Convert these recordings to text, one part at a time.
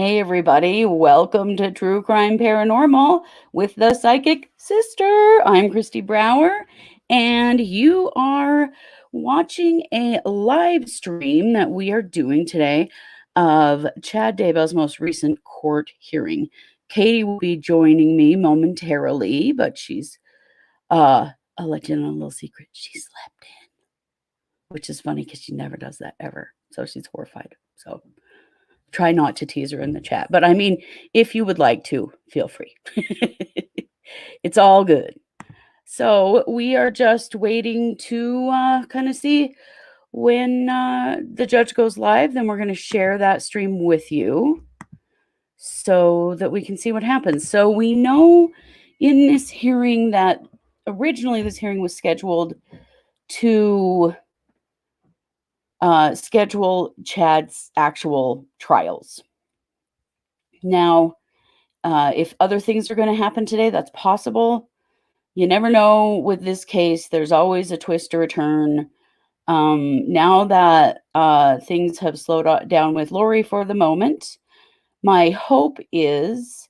Hey, everybody. Welcome to True Crime Paranormal with the Psychic Sister. I'm Christy Brower, and you are watching a live stream that we are doing today of Chad Daybell's most recent court hearing. Katie will be joining me momentarily, but I'll let you in on a little secret. She slept in, which is funny because she never does that ever. So she's horrified. So try not to tease her in the chat. But I mean, if you would like to, feel free. It's all good. So we are just waiting to kind of see when the judge goes live. Then we're going to share that stream with you so that we can see what happens. So we know in this hearing that originally this hearing was scheduled to schedule Chad's actual trials. Now, if other things are going to happen today, that's possible. You never know with this case. There's always a twist or a turn. Now that things have slowed down with Lori for the moment, my hope is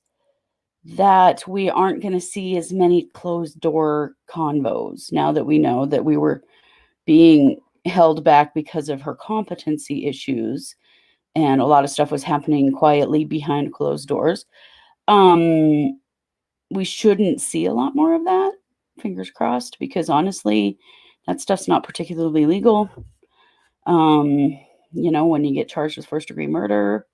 that we aren't going to see as many closed door convos now that we know that we were being held back because of her competency issues and a lot of stuff was happening quietly behind closed doors. We shouldn't see a lot more of that, fingers crossed, because honestly, that stuff's not particularly legal. When you get charged with first-degree murder,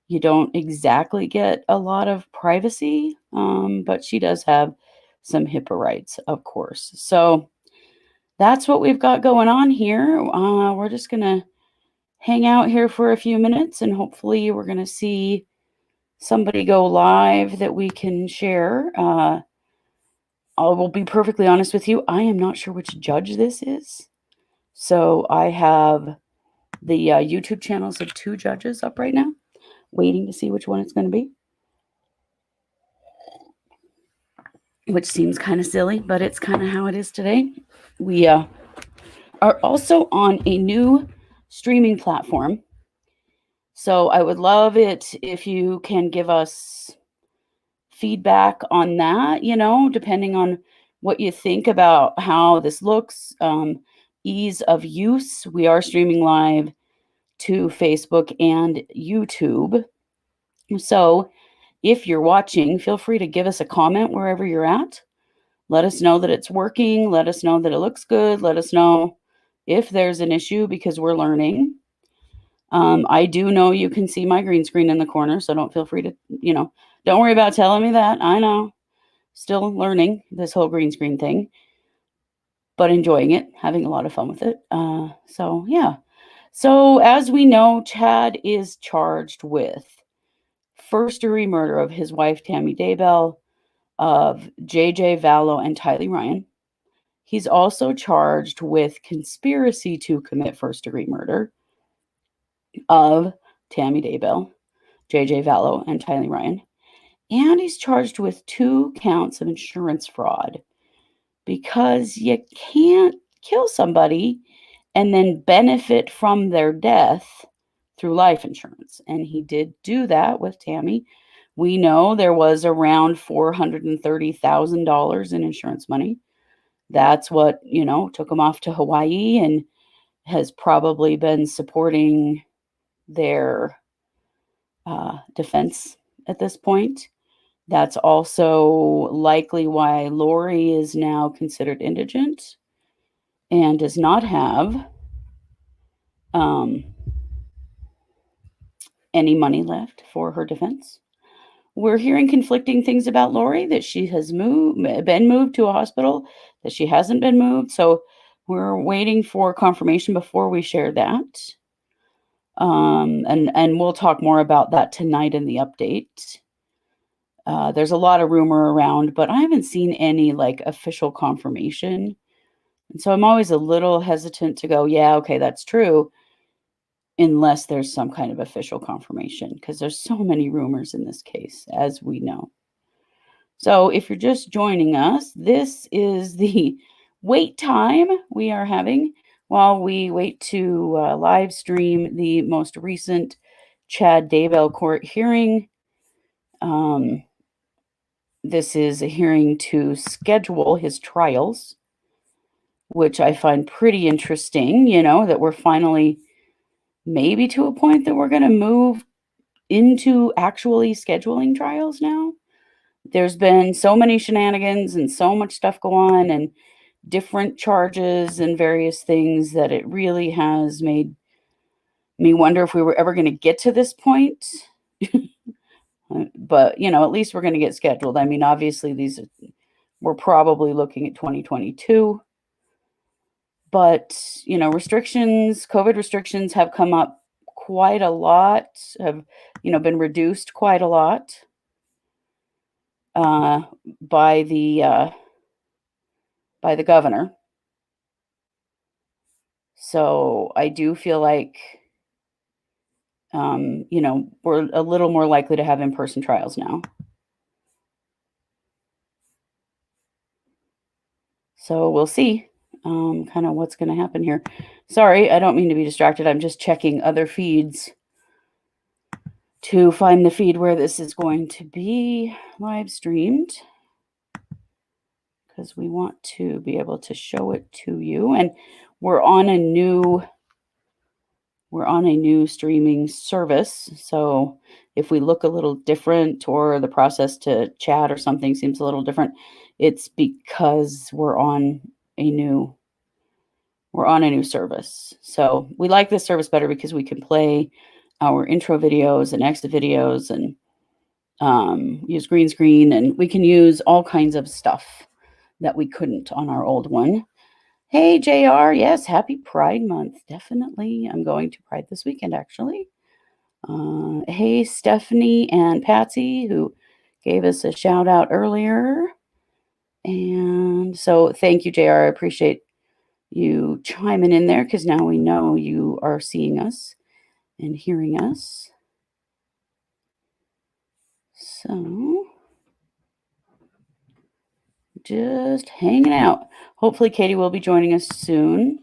you don't exactly get a lot of privacy, but she does have some HIPAA rights, of course. So that's what we've got going on here. We're just going to hang out here for a few minutes, and hopefully we're going to see somebody go live that we can share. I will be perfectly honest with you. I am not sure which judge this is. So I have the YouTube channels of two judges up right now, waiting to see which one it's going to be. Which seems kind of silly, but it's kind of how it is today. We are also on a new streaming platform. So I would love it if you can give us feedback on that, depending on what you think about how this looks, ease of use. We are streaming live to Facebook and YouTube. So if you're watching, feel free to give us a comment wherever you're at. Let us know that it's working. Let us know that it looks good. Let us know if there's an issue because we're learning. I do know you can see my green screen in the corner, so don't feel free to, don't worry about telling me that. I know. Still learning this whole green screen thing, but enjoying it, having a lot of fun with it. Yeah. So as we know, Chad is charged with first-degree murder of his wife, Tammy Daybell, of J.J. Vallow and Tylee Ryan. He's also charged with conspiracy to commit first-degree murder of Tammy Daybell, J.J. Vallow, and Tylee Ryan. And he's charged with 2 counts of insurance fraud because you can't kill somebody and then benefit from their death through life insurance. And he did do that with Tammy. We know there was around $430,000 in insurance money. That's what, took him off to Hawaii and has probably been supporting their defense at this point. That's also likely why Lori is now considered indigent and does not have any money left for her defense. We're hearing conflicting things about Lori, that she has been moved to a hospital, that she hasn't been moved. So we're waiting for confirmation before we share that. And we'll talk more about that tonight in the update. There's a lot of rumor around, but I haven't seen any official confirmation. And so I'm always a little hesitant to go, yeah, okay, that's true, unless there's some kind of official confirmation, because there's so many rumors in this case, as we know. So if you're just joining us, this is the wait time we are having while we wait to live stream the most recent Chad Daybell court hearing. This is a hearing to schedule his trials, which I find pretty interesting, that we're finally maybe to a point that we're going to move into actually scheduling trials now. There's been so many shenanigans and so much stuff go on and different charges and various things that it really has made me wonder if we were ever going to get to this point. But, at least we're going to get scheduled. I mean, obviously we're probably looking at 2022. But, COVID restrictions have come up quite a lot, have, been reduced quite a lot by the governor. So I do feel like, we're a little more likely to have in-person trials now. So we'll see kind of what's going to happen here. Sorry, I don't mean to be distracted. I'm just checking other feeds to find the feed where this is going to be live streamed, because we want to be able to show it to you. And we're on a new streaming service. So if we look a little different or the process to chat or something seems a little different, it's because we're on a new service. So we like this service better because we can play our intro videos and exit videos and use green screen, and we can use all kinds of stuff that we couldn't on our old one. Hey, JR. Yes, happy Pride Month. Definitely. I'm going to Pride this weekend, actually. Hey, Stephanie and Patsy, who gave us a shout out earlier. And so thank you, JR. I appreciate you chiming in there, because now we know you are seeing us and hearing us. So just hanging out. Hopefully Katie will be joining us soon.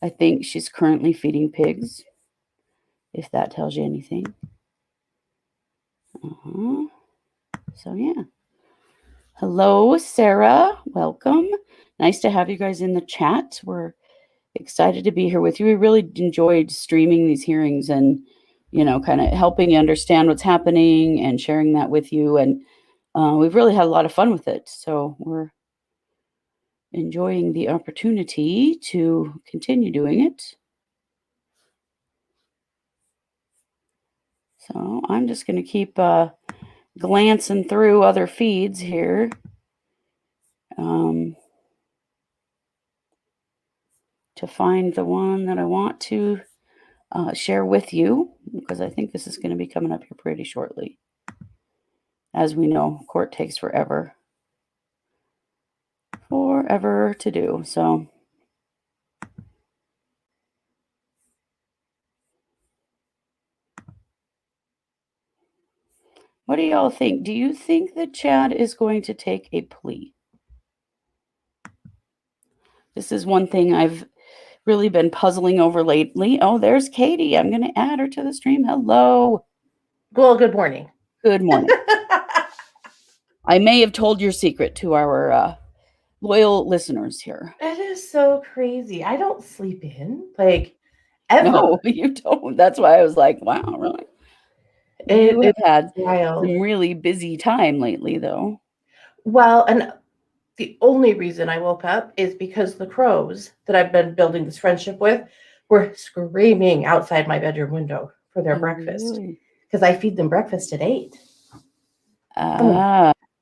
I think she's currently feeding pigs, if that tells you anything. So yeah. Hello, Sarah. Welcome. Nice to have you guys in the chat. We're excited to be here with you. We really enjoyed streaming these hearings and, kind of helping you understand what's happening and sharing that with you. And we've really had a lot of fun with it. So we're enjoying the opportunity to continue doing it. So I'm just going to keep glancing through other feeds here. To find the one that I want to share with you, because I think this is going to be coming up here pretty shortly. As we know, court takes forever to do. So what do y'all think? Do you think that Chad is going to take a plea? This is one thing I've really been puzzling over lately. Oh, there's Katie. I'm going to add her to the stream. Hello. Well, good morning. Good morning. I may have told your secret to our loyal listeners here. It is so crazy. I don't sleep in, like, ever. No, you don't. That's why I was like, wow, really? You have had some really busy time lately, though. Well, and the only reason I woke up is because the crows that I've been building this friendship with were screaming outside my bedroom window for their breakfast. Because I feed them breakfast at 8.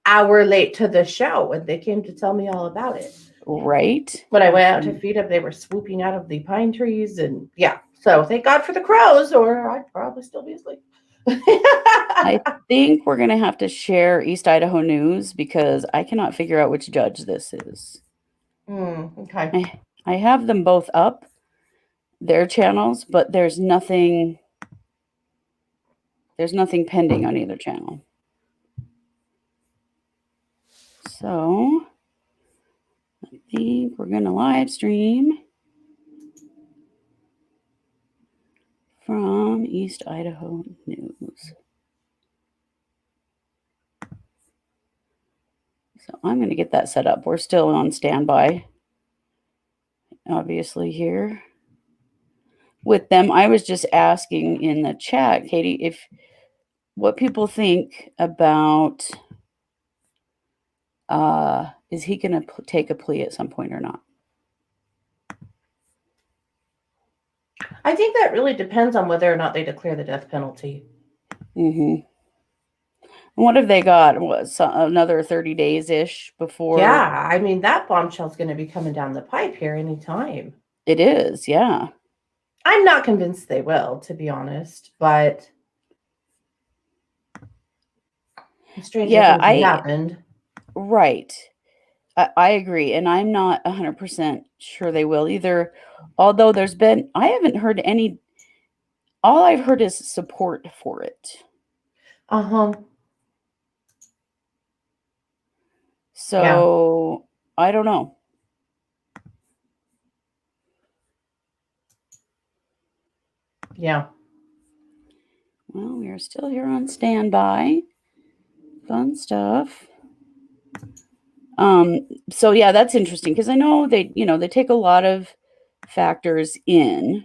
Hour late to the show, and they came to tell me all about it. Right. When I went out to feed them, they were swooping out of the pine trees, and yeah. So thank God for the crows, or I'd probably still be asleep. I think we're going to have to share East Idaho News, because I cannot figure out which judge this is. Okay. I have them both up, their channels, but there's nothing pending on either channel. So I think we're going to live stream from East East Idaho News. So I'm going to get that set up. We're still on standby, obviously, here with them. I was just asking in the chat, Katie, if what people think about is he going to take a plea at some point or not? I think that really depends on whether or not they declare the death penalty. Mm-hmm. What have they got? What, another 30 days ish before? Yeah, I mean, that bombshell's going to be coming down the pipe here anytime. It is, yeah. I'm not convinced they will, to be honest, but stranger things have happened. Right. I agree. And I'm not 100% sure they will either. Although I haven't heard any, all I've heard is support for it. Uh-huh. So yeah. I don't know. Yeah. Well, we are still here on standby. Fun stuff. So yeah, that's interesting because I know they take a lot of factors in.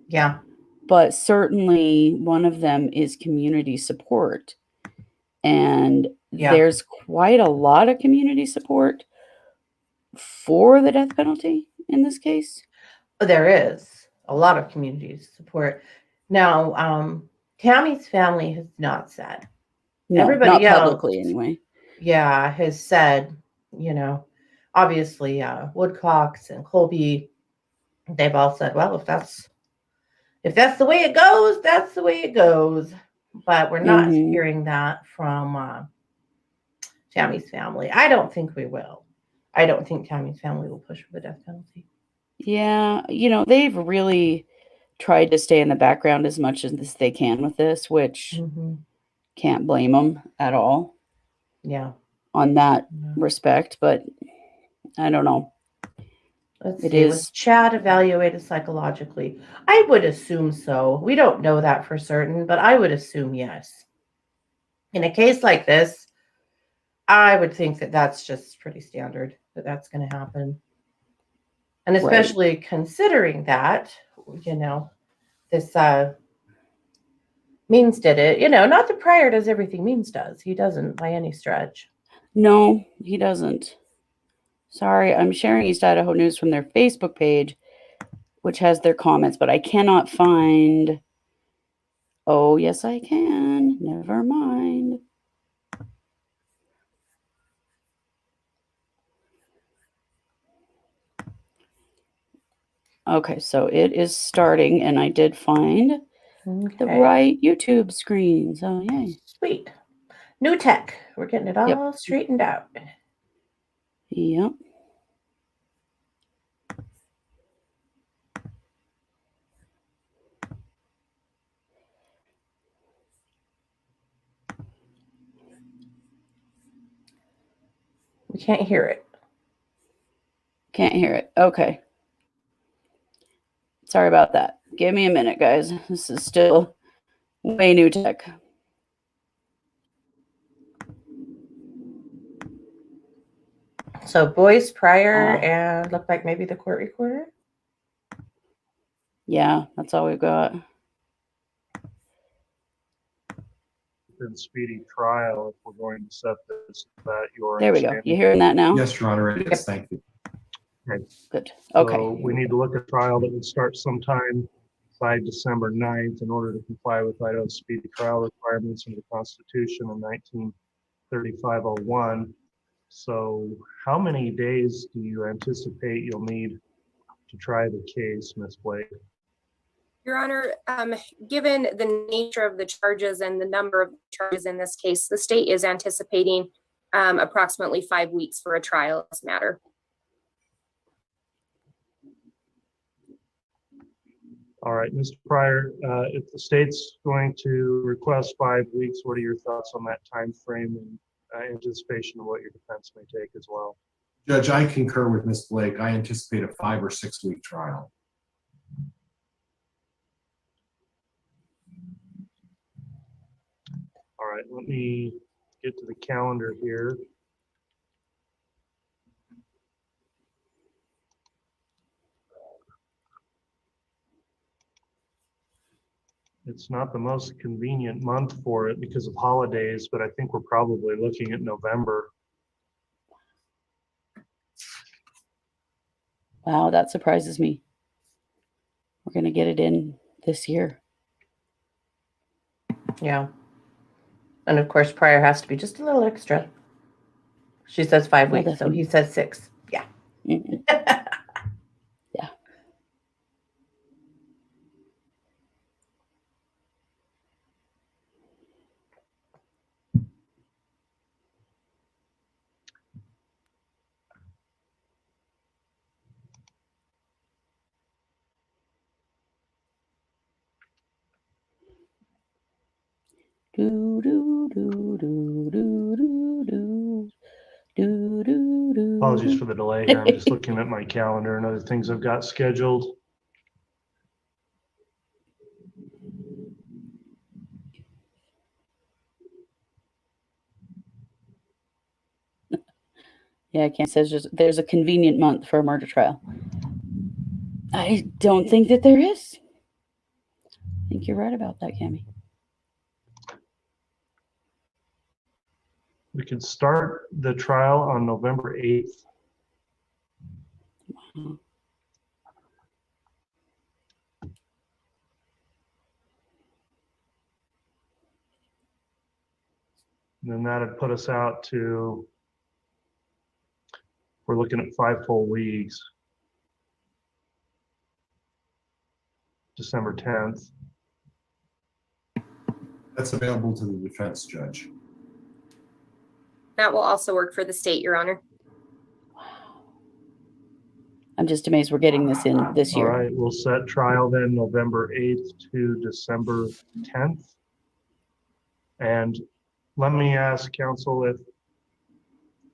Yeah. But certainly one of them is community support. And there's quite a lot of community support for the death penalty in this case. There is a lot of community support. Now, Tammy's family has not said. No, everybody not else, publicly anyway. Yeah, has said, obviously Woodcocks and Colby, they've all said, well, if that's the way it goes, that's the way it goes. But we're not hearing that from Tammy's family. I don't think we will. I don't think Tammy's family will push for the death penalty. Yeah, they've really tried to stay in the background as much as they can with this, which can't blame them at all. Yeah. On that respect, but I don't know. Let's see. Was Chad evaluated psychologically? I would assume so. We don't know that for certain, but I would assume yes. In a case like this, I would think that that's just pretty standard, that that's going to happen. And especially considering that, this Means did it. Not that Pryor does everything Means does. He doesn't by any stretch. No, he doesn't. Sorry, I'm sharing East Idaho News from their Facebook page, which has their comments, but I cannot find. Oh, yes, I can. Never mind. Okay, so it is starting, and I did find the right YouTube screen. So, yay. Sweet. New tech. We're getting it all straightened out. Yep. We can't hear it. Can't hear it. Okay. Sorry about that. Give me a minute, guys. This is still way new tech. So Boyce, Pryor, and looked like maybe the court recorder? Yeah, that's all we've got. In speedy trial, if we're going to set this, that your there we go. You hearing that now? Yes, Your Honor, it is. Thank you. Okay. Good. Okay. So we need to look at trial that would start sometime by December 9th in order to comply with Idaho's speedy trial requirements under the Constitution in 1935-01. So how many days do you anticipate you'll need to try the case, Ms. Blake? Your Honor, given the nature of the charges and the number of charges in this case, the state is anticipating approximately 5 weeks for a trial of this matter. All right, Mr. Pryor, if the state's going to request 5 weeks, what are your thoughts on that time frame and anticipation of what your defense may take as well? Judge, I concur with Ms. Blake. I anticipate a 5 or 6 week trial. right, let me get to the calendar here. It's not the most convenient month for it because of holidays, but I think we're probably looking at November. Wow, that surprises me. We're going to get it in this year. Yeah. And of course, Pryor has to be just a little extra. She says 5 Well, weeks, so he says 6. Yeah. Mhm. Yeah. Do, do, do, do, do, do, do. Do, do, do. Apologies for the delay here. I'm just looking at my calendar and other things I've got scheduled. Yeah, Cam says there's a convenient month for a murder trial. I don't think that there is. I think you're right about that, Cammy. We could start the trial on November 8th. Wow. And then that'd put us out to, we're looking at 5 full weeks. December 10th. That's available to the defense judge. That will also work for the state, Your Honor. I'm just amazed we're getting this in this All year. right, we'll set trial then November 8th to December 10th. And let me ask counsel if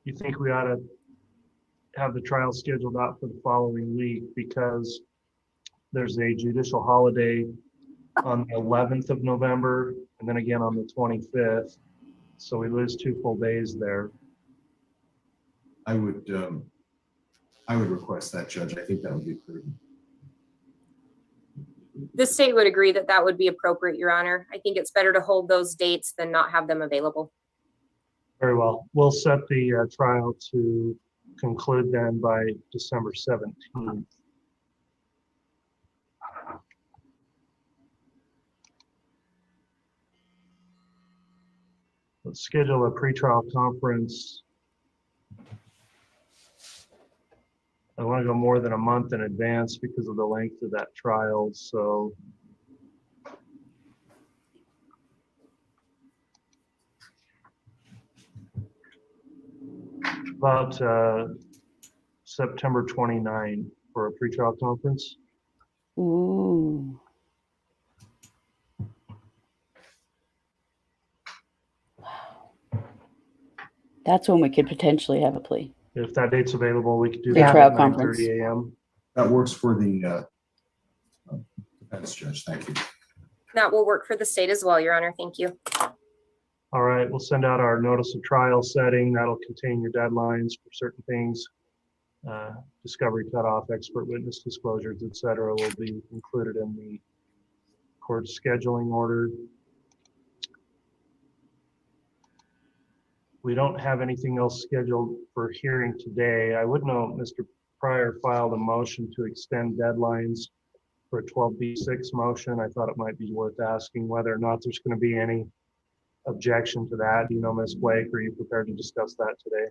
you think we ought to have the trial scheduled out for the following week, because there's a judicial holiday on the 11th of November and then again on the 25th. So we lose 2 full days there. I would request that, Judge. I think that would be prudent. The state would agree that that would be appropriate, Your Honor. I think it's better to hold those dates than not have them available. Very well. We'll set the trial to conclude then by December 17th. Let's schedule a pretrial conference. I want to go more than a month in advance because of the length of that trial. So about September 29 for a pretrial conference. Ooh. Wow. That's when we could potentially have a plea. If that date's available, we could do The that trial at conference. 9:30 a.m. That works for the defense judge. Thank you. That will work for the state as well, Your Honor. Thank you. All right, we'll send out our notice of trial setting. That'll contain your deadlines for certain things. Discovery cutoff, expert witness disclosures, et cetera, will be included in the court scheduling order. We don't have anything else scheduled for hearing today. I would note Mr. Pryor filed a motion to extend deadlines for a 12B6 motion. I thought it might be worth asking whether or not there's going to be any objection to that. You know, Ms. Blake, are you prepared to discuss that today?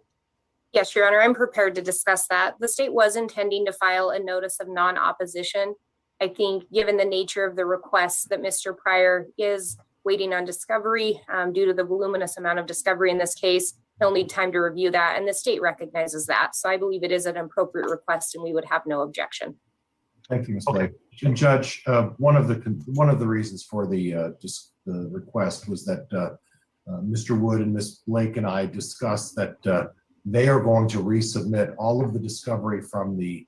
Yes, Your Honor, I'm prepared to discuss that. The state was intending to file a notice of non-opposition. I think given the nature of the request that Mr. Pryor is waiting on discovery due to the voluminous amount of discovery in this case, he'll need time to review that, and the state recognizes that. So I believe it is an appropriate request and we would have no objection. Thank you, Ms. Blake. And Judge, one of the reasons for the request was that Mr. Wood and Ms. Blake and I discussed that they are going to resubmit all of the discovery from the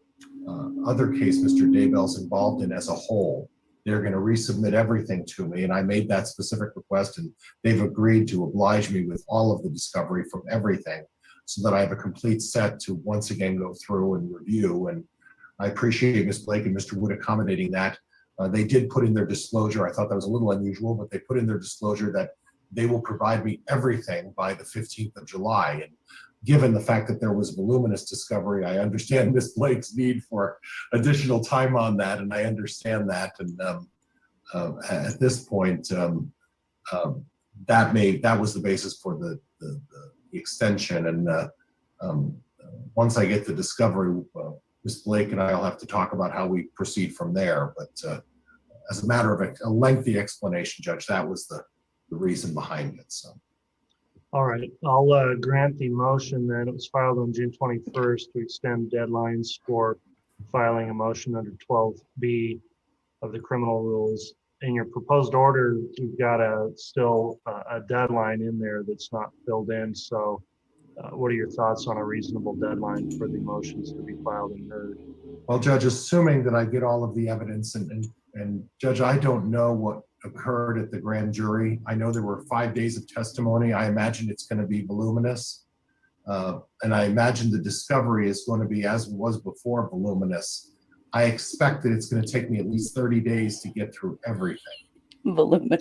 other case Mr. Daybell's involved in as a whole. they're going to resubmit everything to me. And I made that specific request, and they've agreed to oblige me with all of the discovery from everything so that I have a complete set to once again go through and review. And I appreciate Ms. Blake and Mr. Wood accommodating that. They did put in their disclosure. I thought that was a little unusual, but they put in their disclosure that they will provide me everything by the 15th of July. And given the fact that there was voluminous discovery, I understand Ms. Blake's need for additional time on that, and I understand that. And at this point, that was the basis for the extension. And once I get the discovery, Ms. Blake and I will have to talk about how we proceed from there. But as a matter of a lengthy explanation, Judge, that was the reason behind it. So. All right, I'll grant the motion that it was filed on June 21st to extend deadlines for filing a motion under 12B of the criminal rules. In your proposed order, you've got still a deadline in there that's not filled in. So what are your thoughts on a reasonable deadline for the motions to be filed and heard? Well, Judge, assuming that I get all of the evidence, and Judge, I don't know what occurred at the grand jury. I know there were 5 days of testimony. I imagine it's going to be voluminous. And I imagine the discovery is going to be as it was before voluminous. I expect that it's going to take me at least 30 days to get through everything. Voluminous.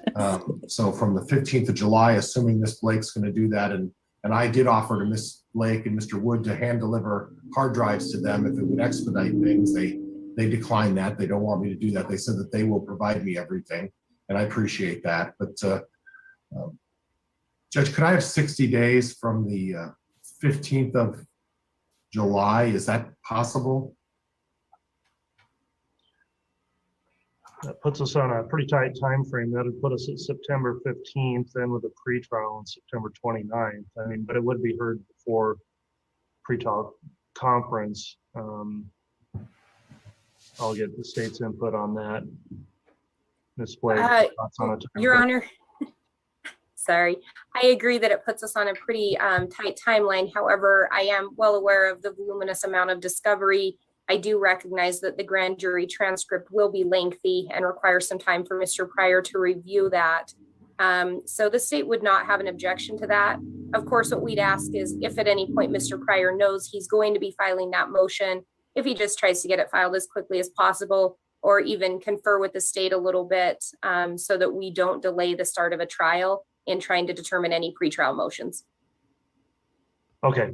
So from the 15th of July, assuming Miss Blake's going to do that, and I did offer to Miss Blake and Mr. Wood to hand deliver hard drives to them if it would expedite things. They declined that. They don't want me to do that. They said that they will provide me everything, and I appreciate that. But Judge, could I have 60 days from the 15th of July? Is that possible? That puts us on a pretty tight time frame. That would put us at September 15th, then with a pretrial on September 29th. I mean, but it would be heard before pretrial conference. I'll get the state's input on that. Ms. Blake, thoughts on it? Your Honor, sorry. I agree that it puts us on a pretty tight timeline. However, I am well aware of the voluminous amount of discovery. I do recognize that the grand jury transcript will be lengthy and require some time for Mr. Pryor to review that. So the state would not have an objection to that. Of course, what we'd ask is if at any point Mr. Pryor knows he's going to be filing that motion, if he just tries to get it filed as quickly as possible, or even confer with the state a little bit so that we don't delay the start of a trial in trying to determine any pretrial motions. Okay.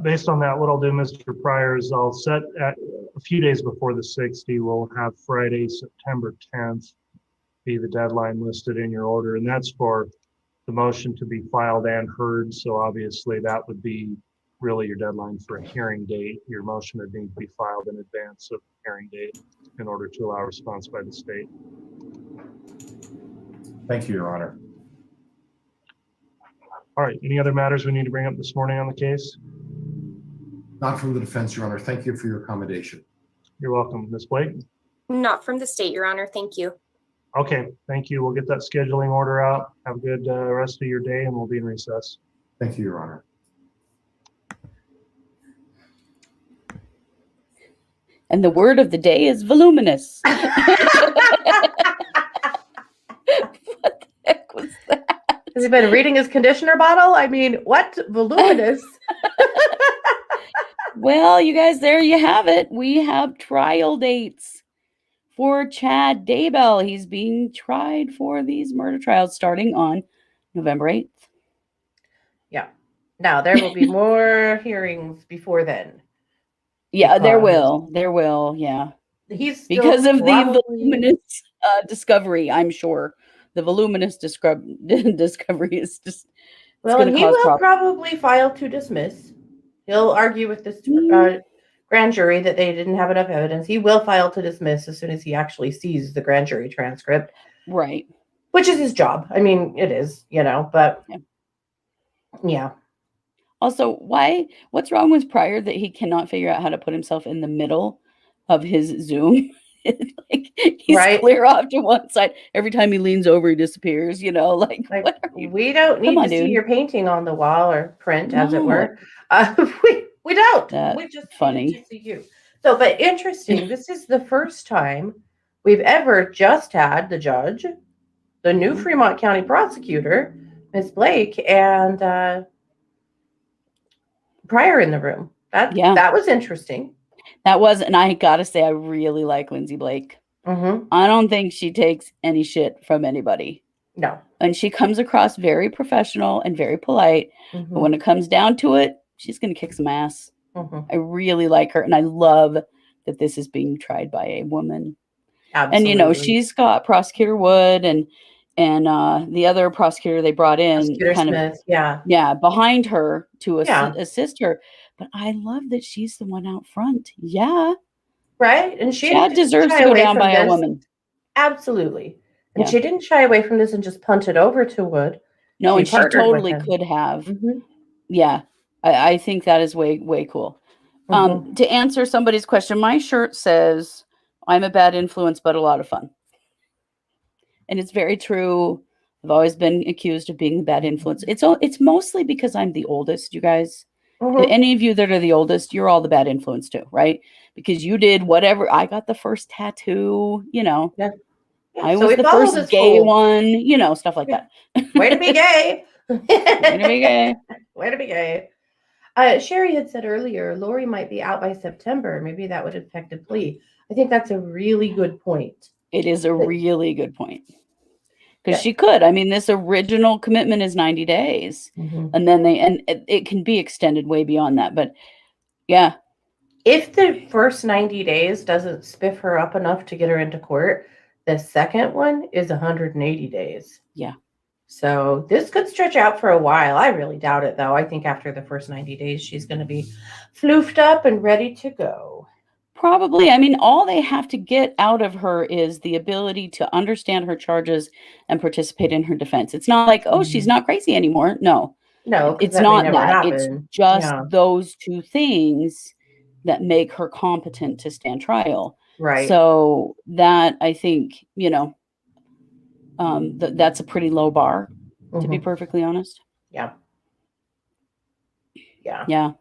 Based on that, what I'll do, Mr. Pryor, is I'll set at a few days before the 60, we'll have Friday, September 10th be the deadline listed in your order. And that's for the motion to be filed and heard. So obviously that would be really your deadline for a hearing date. Your motion would need to be filed in advance of the hearing date in order to allow response by the state. Thank you, Your Honor. All right, any other matters we need to bring up this morning on the case? Not from the defense, Your Honor. Thank you for your accommodation. You're welcome. Ms. Blake? Not from the state, Your Honor. Thank you. Okay, thank you. We'll get that scheduling order out. Have a good rest of your day, and we'll be in recess. Thank you, Your Honor. And the word of the day is voluminous. What the heck was that? Has he been reading his conditioner bottle? I mean, what? Voluminous. Well, you guys, there you have it. We have trial dates for Chad Daybell. He's being tried for these murder trials starting on November 8th. Yeah. Now, there will be more hearings before then. Yeah, there will. Yeah. He's Because of the probably... voluminous discovery, I'm sure. The voluminous discovery is just... Well, and he will probably file to dismiss. He'll argue with this grand jury that they didn't have enough evidence. He will file to dismiss as soon as he actually sees the grand jury transcript. Right. Which is his job. I mean, it is, but yeah. Also, what's wrong with Pryor that he cannot figure out how to put himself in the middle of his Zoom? Like he's right. Clear off to one side. Every time he leans over, he disappears, like we don't need to see your painting on the wall or print, as it were. We don't. We just funny. need to see you. So, but interesting, this is the first time we've ever just had the judge, the new Fremont County prosecutor, Ms. Blake, and Pryor in the room. That was interesting. That was, and I gotta say, I really like Lindsay Blake. Mm-hmm. I don't think she takes any shit from anybody. No. And she comes across very professional and very polite. Mm-hmm. But when it comes down to it, she's going to kick some ass. Mm-hmm. I really like her. And I love that this is being tried by a woman. Absolutely. And, she's got Prosecutor Wood and the other prosecutor they brought in Prosecutor kind Smith, of behind her to Yeah. assist her. But I love that she's the one out front. Yeah. Right. And she Chad deserves to go down by a woman. Absolutely. And Yeah. she didn't shy away from this and just punt it over to Wood. No, and she partnered with totally him. could have. Mm-hmm. Yeah. I think that is way, way cool. Mm-hmm. To answer somebody's question, my shirt says, I'm a bad influence, but a lot of fun. And it's very true. I've always been accused of being a bad influence. It's mostly because I'm the oldest, you guys. Mm-hmm. Any of you that are the oldest, you're all the bad influence too, right? Because you did whatever. I got the first tattoo, Yeah. I So was we the follow first this gay whole- one, stuff like that. Way to be gay. Way to be gay. Way to be gay. Sherry had said earlier, Lori might be out by September. Maybe that would affect a plea. I think that's a really good point. It is a really good point. Because Yeah. she could. I mean, this original commitment is 90 days. Mm-hmm. And then it can be extended way beyond that. But yeah. If the first 90 days doesn't spiff her up enough to get her into court, the second one is 180 days. Yeah. So this could stretch out for a while. I really doubt it, though. I think after the first 90 days, she's going to be floofed up and ready to go. Probably. I mean, all they have to get out of her is the ability to understand her charges and participate in her defense. It's not like, oh, she's not crazy anymore. No. No, It's that may not never that. happen. It's just Yeah. those two things that make her competent to stand trial. Right. So that, I think, that's a pretty low bar, to be perfectly honest. Yeah. Yeah. Yeah.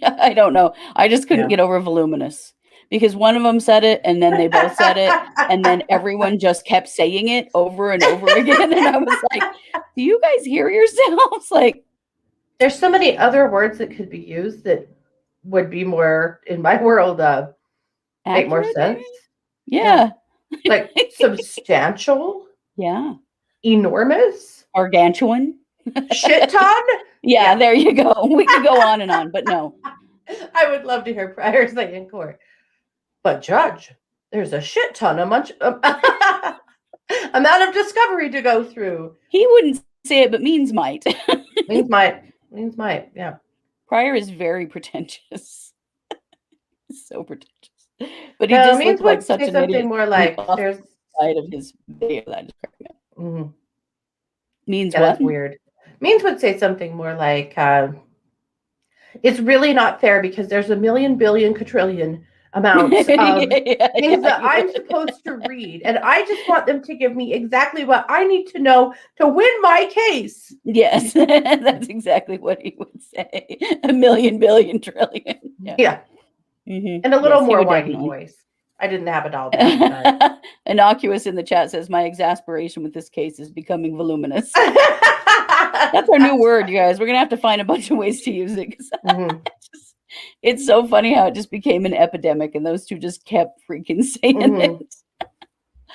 I don't know. I just couldn't get over Voluminous because one of them said it and then they both said it and then everyone just kept saying it over and over again. And I was like, do you guys hear yourselves? Like, there's so many other words that could be used that would be more, in my world, make more accurate, sense. maybe? Yeah. Like substantial, Yeah. enormous, Gargantuan. shit ton. Yeah, there you go. We could go on and on, but no. I would love to hear Pryor say in court, but Judge, there's a shit ton of amount of discovery to go through. He wouldn't say it, but Means might. Means might. Yeah. Pryor is very pretentious. So pretentious. But he just Means looked like would such say an something idiot. more like Off there's side of his video that just cracked me up. mm-hmm. Means Yeah, what? that's weird. Means would say something more like, it's really not fair because there's a million, billion, quadrillion amounts of things that I'm supposed to read. And I just want them to give me exactly what I need to know to win my case. Yes, that's exactly what he would say. A million, billion, trillion. Yeah. Mm-hmm. And a little Yes, he more would whiny definitely. voice. I didn't have it all down. But... Innocuous in the chat says, my exasperation with this case is becoming voluminous. That's our new word, you guys. We're going to have to find a bunch of ways to use it. It's so funny how it just became an epidemic and those two just kept freaking saying it.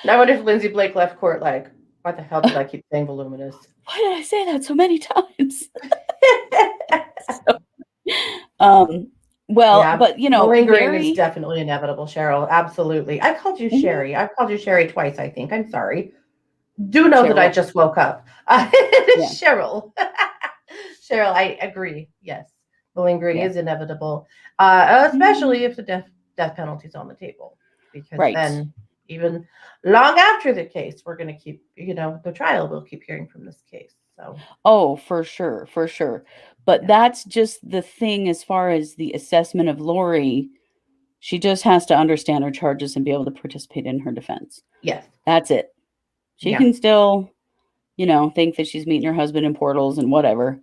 Now, I wonder if Lindsay Blake left court like, why the hell did I keep saying voluminous? Why did I say that so many times? Well, yeah, but lingering is definitely inevitable, Cheryl. Absolutely. I called you Sherry. I've called you Sherry twice, I think. I'm sorry. Do know that I just woke up. Cheryl. Cheryl, I agree. Yes. Malingering is inevitable. Especially if the death penalty is on the table. Because then even long after the case, we're going to keep, the trial, we'll keep hearing from this case. So. Oh, for sure. For sure. But that's just the thing as far as the assessment of Lori. She just has to understand her charges and be able to participate in her defense. Yes. That's it. She can still, think that she's meeting her husband in portals and whatever.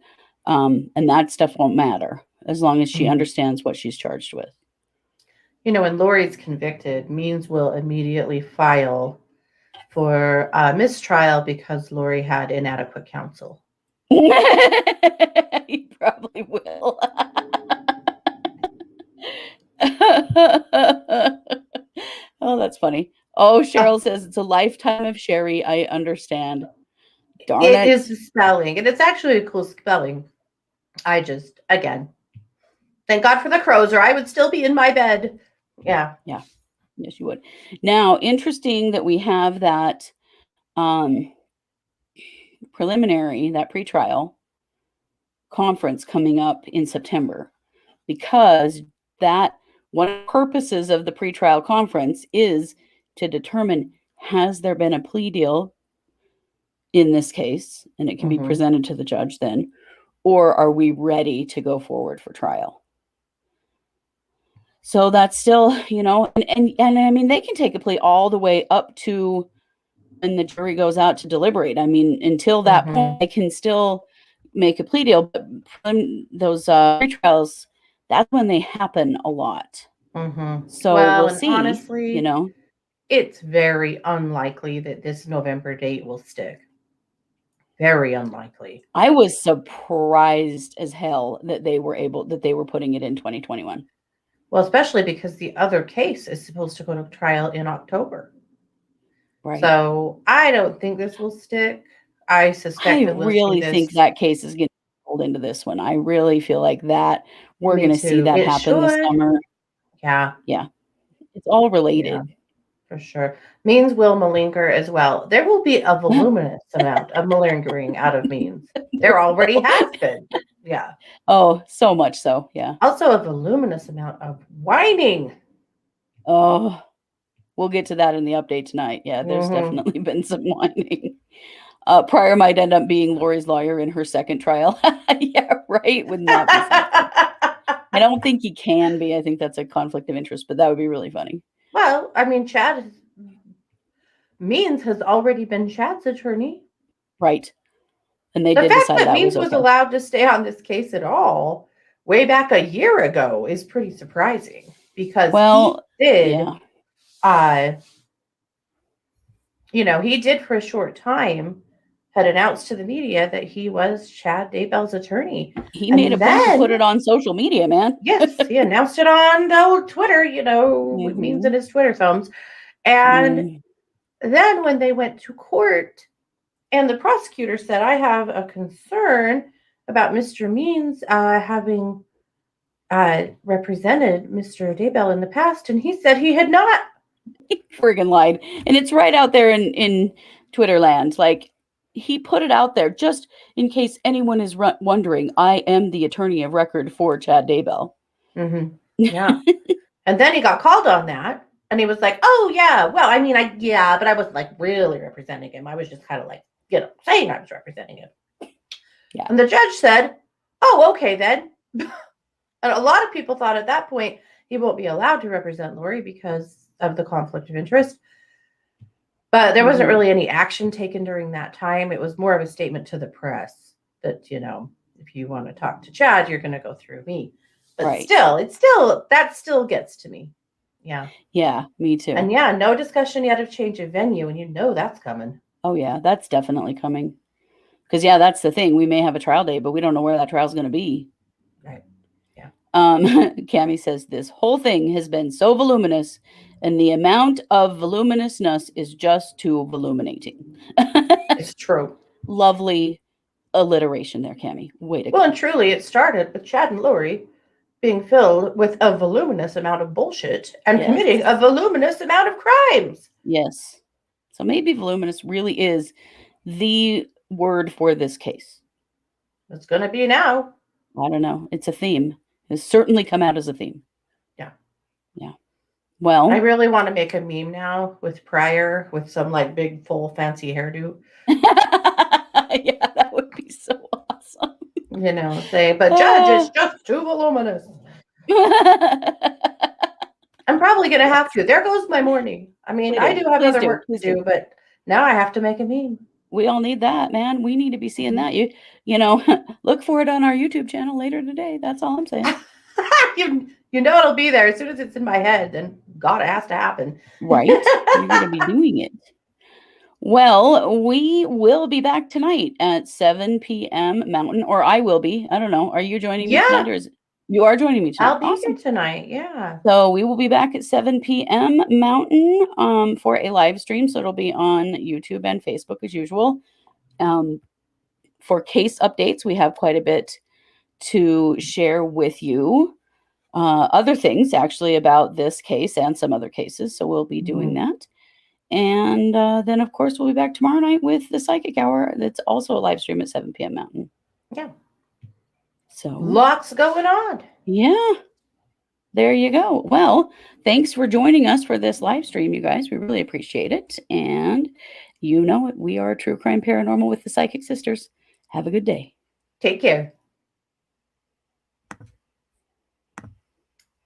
And that stuff won't matter as long as she understands what she's charged with. when Lori's convicted, Means will immediately file for mistrial because Lori had inadequate counsel. He probably will. Oh, that's funny. Oh, Cheryl says it's a lifetime of Sherry. I understand. Darn It it. is the spelling, and it's actually a cool spelling. I just, again, thank God for the crows, or I would still be in my bed. Yeah. Yes, you would. Now, interesting that we have that preliminary, that pretrial conference coming up in September, because that one of the purposes of the pretrial conference is to determine, has there been a plea deal in this case, and it can be presented to the judge then, or are we ready to go forward for trial? So that's still, and I mean, they can take a plea all the way up to when the jury goes out to deliberate. I mean, until that point, they can still make a plea deal, but those pretrials, that's when they happen a lot. So we'll see, honestly, it's very unlikely that this November date will stick. Very unlikely. I was surprised as hell that they were putting it in 2021. Well, especially because the other case is supposed to go to trial in October. Right. So I don't think this will stick. I suspect that we'll really see think this. that case is getting pulled into this one. I really feel like that we're Me going to see too. that It happen this should. summer. Yeah. It's all related. For sure. Means will malinger as well. There will be a voluminous amount of malingering out of Means. There already has been. Yeah. Oh, so much so. Yeah. Also a voluminous amount of whining. Oh, we'll get to that in the update tonight. Yeah, there's definitely been some whining. Pryor might end up being Lori's lawyer in her second trial. Yeah, right. Wouldn't that be something? I don't think he can be. I think that's a conflict of interest, but that would be really funny. Well, I mean, Means has already been Chad's attorney. Right. And they The did fact decide that that Means was was okay. allowed to stay on this case at all way back a year ago is pretty surprising because he did, he did for a short time had announced to the media that he was Chad Daybell's attorney. He made a point to put it on social media, man. Yes, he announced it on the old Twitter, with Means in his Twitter thumbs. And then when they went to court and the prosecutor said, I have a concern about Mr. Means having represented Mr. Daybell in the past, and he said he had not. He friggin' lied. And it's right out there in Twitter land. Like, he put it out there just in case anyone is wondering, I am the attorney of record for Chad Daybell. Yeah. And then he got called on that. And he was like, oh, yeah, well, I mean, but I wasn't like really representing him. I was just kind of like, saying I was representing him. Yeah. And the judge said, oh, okay, then. And a lot of people thought at that point he won't be allowed to represent Lori because of the conflict of interest. But there wasn't really any action taken during that time. It was more of a statement to the press that, if you want to talk to Chad, you're going to go through me. But that still gets to me. Yeah. Yeah, me too. And no discussion yet of change of venue. And that's coming. Oh, yeah, that's definitely coming. Because, that's the thing. We may have a trial date, but we don't know where that trial is going to be. Right. Yeah. Cammie says, this whole thing has been so voluminous, and the amount of voluminousness is just too voluminating. It's true. Lovely alliteration there, Cammie. Way to go. Well, and truly, it started with Chad and Lori being filled with a voluminous amount of bullshit and committing a voluminous amount of crimes. Yes. So maybe voluminous really is the word for this case. It's going to be now. I don't know. It's a theme. It's certainly come out as a theme. Yeah. Yeah. Well, I really want to make a meme now with Pryor with some like big full fancy hairdo. Yeah, that would be so awesome. But Judge is just too voluminous. I'm probably going to have to. There goes my morning. I mean, I do have other work to do, but now I have to make a meme. We all need that, man. We need to be seeing that. You look for it on our YouTube channel later today. That's all I'm saying. you know it'll be there as soon as it's in my head. Then God, it has to happen. Right? You're going to be doing it. Well, we will be back tonight at 7 p.m. Mountain, or I will be. I don't know. Are you joining me tonight? Or you are joining me tonight? I'll be here tonight. Yeah. So we will be back at 7 p.m. Mountain for a live stream. So it'll be on YouTube and Facebook as usual. For case updates, we have quite a bit to share with you. Other things actually about this case and some other cases. So we'll be doing that. And then, of course, we'll be back tomorrow night with the Psychic Hour. That's also a live stream at 7 p.m. Mountain. Yeah. So lots going on. Yeah. There you go. Well, thanks for joining us for this live stream, you guys. We really appreciate it. And you know it. We are True Crime Paranormal with the Psychic Sisters. Have a good day. Take care.